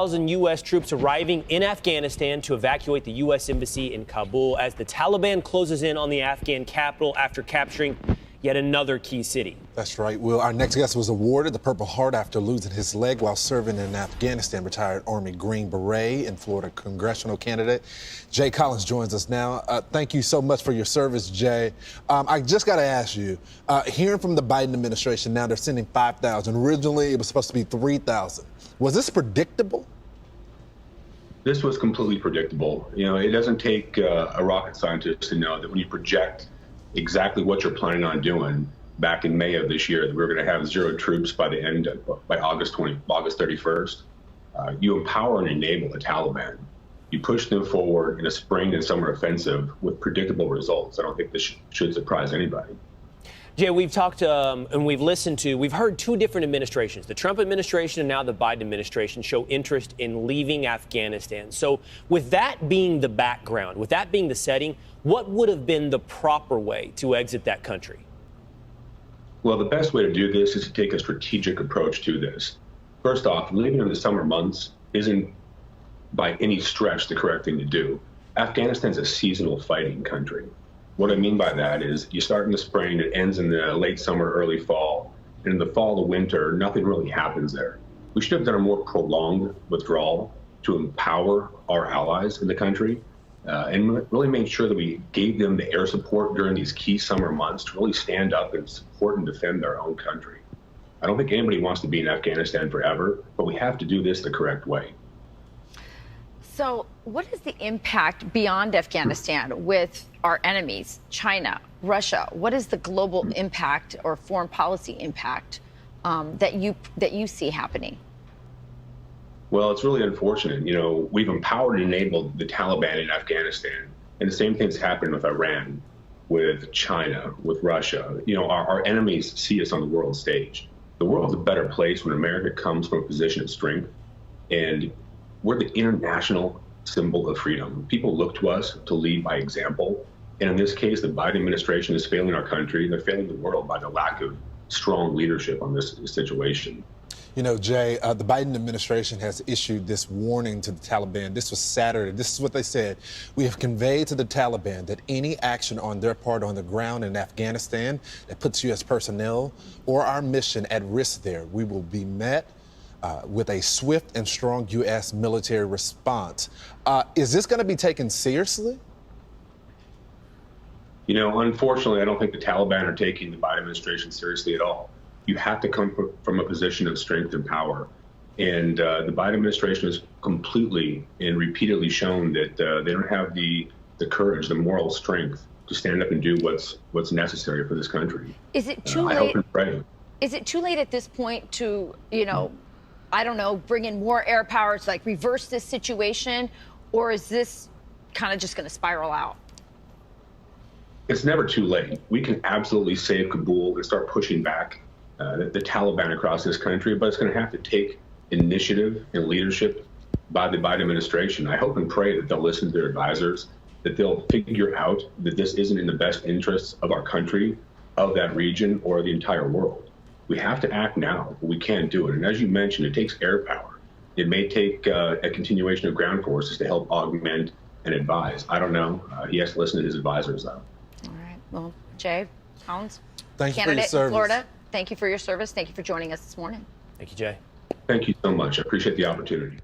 1,000 U.S. troops arriving in Afghanistan to evacuate the U.S. Embassy in Kabul as the Taliban closes in on the Afghan capital after capturing yet another key city. That's right, Will. Our next guest was awarded the Purple Heart after losing his leg while serving in Afghanistan. Retired Army Green Beret and Florida Congressional Candidate. Jay Collins joins us now. Thank you so much for your service, Jay. I just got to ask you, hearing from the Biden administration, now they're sending 5,000. Originally, it was supposed to be 3,000. Was this predictable? This was completely predictable. You know, it doesn't take a rocket scientist to know that when you project exactly what you're planning on doing back in May of this year, that we're going to have 0 troops by the end of, by August 31st. You empower and enable the Taliban. You push them forward in a spring and summer offensive with predictable results. I don't think this should surprise anybody. Jay, we've talked and we've heard 2 different administrations. The Trump administration and now the Biden administration show interest in leaving Afghanistan. So with that being the background, with that being the setting, what would have been the proper way to exit that country? Well, the best way to do this is to take a strategic approach to this. First off, leaving in the summer months isn't by any stretch the correct thing to do. Afghanistan's a seasonal fighting country. What I mean by that is you start in the spring, it ends in the late summer, early fall. And in the fall to winter, nothing really happens there. We should have done a more prolonged withdrawal to empower our allies in the country and really make sure that we gave them the air support during these key summer months to really stand up and support and defend their own country. I don't think anybody wants to be in Afghanistan forever, but we have to do this the correct way. So what is the impact beyond Afghanistan with our enemies, China, Russia? What is the global impact or foreign policy impact that you see happening? Well, it's really unfortunate. You know, we've empowered and enabled the Taliban in Afghanistan, and the same thing's happened with Iran, with China, with Russia. You know, our enemies see us on the world stage. The world's a better place when America comes from a position of strength, and we're the international symbol of freedom. People look to us to lead by example. And in this case, the Biden administration is failing our country. They're failing the world by the lack of strong leadership on this situation. You know, Jay, the Biden administration has issued this warning to the Taliban. This was Saturday. This is what they said. We have conveyed to the Taliban that any action on their part on the ground in Afghanistan that puts U.S. personnel or our mission at risk there, we will be met with a swift and strong U.S. military response. Is this going to be taken seriously? You know, unfortunately, I don't think the Taliban are taking the Biden administration seriously at all. You have to come from a position of strength and power. And the Biden administration has completely and repeatedly shown that they don't have the courage, the moral strength to stand up and do what's necessary for this country. Is it too late? late? I hope and pray. Is it too late at this point to, you know, I don't know, bring in more air power to like reverse this situation? Or is this kind of just going to spiral out? It's never too late. We can absolutely save Kabul and start pushing back the Taliban across this country, but it's going to have to take initiative and leadership by the Biden administration. I hope and pray that they'll listen to their advisors, that they'll figure out that this isn't in the best interests of our country, of that region, or the entire world. We have to act now, but we can't do it. And as you mentioned, it takes air power. It may take a continuation of ground forces to help augment and advise. I don't know. He has to listen to his advisors, though. All right. Well, Jay Collins, thank you for your candidate service. in Florida. Thank you for your service. Thank you for joining us this morning. Thank you, Jay. Thank you so much. I appreciate the opportunity.